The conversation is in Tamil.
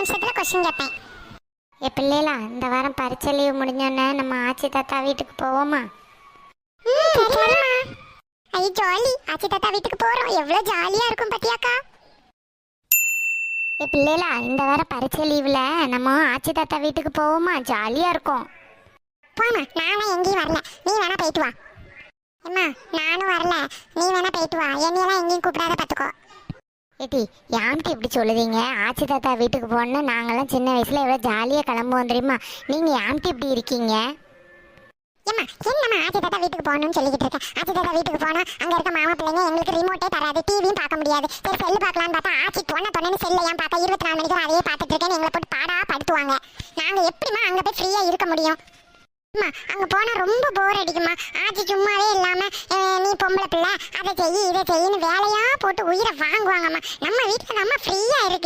நிமிஷத்துல கொஸ்டின் கேட்பேன். பிள்ளைகளா, இந்த வாரம் பரீட்சை லீவ் முடிஞ்சோன்னே நம்ம ஆச்சி தாத்தா வீட்டுக்கு போவோமா? ஐ ஜாலி, ஆச்சி தாத்தா வீட்டுக்கு போறோம். எவ்வளவு ஜாலியா இருக்கும் பத்தியாக்கா. பிள்ளைகளா, இந்த வாரம் பரீட்சை லீவ்ல நம்ம ஆச்சி தாத்தா வீட்டுக்கு போவோமா? ஜாலியா இருக்கும். போமா, நானும் எங்கேயும் வரல, நீ வேணா போயிட்டு வா. அம்மா நானும் வரல, நீ வேணா போயிட்டு வா. என்னையெல்லாம் எங்கேயும் கூப்பிடாத பாத்துக்கோ. ஏட்டி, யான்ட்டு இப்படி சொல்லுதீங்க? ஆச்சி தாத்தா வீட்டுக்கு போனா நாங்கெல்லாம் சின்ன வயசுல எவ்வளவு ஜாலியா கிளம்புவோம் தெரியுமா? நீங்க யான்ட்டு இப்படி இருக்கீங்க? ஏம்மா, என்னம்மா ஆச்சி தாத்தா வீட்டுக்கு போகணும்னு சொல்லிக்கிட்டு இருக்கேன். ஆச்சி தாத்தா வீட்டுக்கு போனா அங்க இருக்க மாமா பிள்ளைங்க எங்களுக்கு ரிமோட்டே தராது, டிவியும் பார்க்க முடியாது. சரி செல்லு பார்க்கலான்னு பார்த்தா ஆச்சி தொன்னு செல்ல ஏன் பார்க்க 24 மணிக்கு அதையே பார்த்துட்டு இருக்கேன்னு எங்களை போட்டு பாடா படுத்துவாங்க. நாங்க எப்படிமா அங்க போய் ஃப்ரீயா இருக்க முடியும்? அம்மா, அங்க போனா ரொம்ப போர் அடிக்குமா. ஆச்சி சும்மாவே இல்லாம நீ பொம்பளை பிள்ளை அதை செய்யி இதை செய்யின்னு வேலையா போட்டு உயிரை வாங்குவாங்கம்மா. நம்ம வீட்டுல நம்ம ஃப்ரீயா இருக்கு.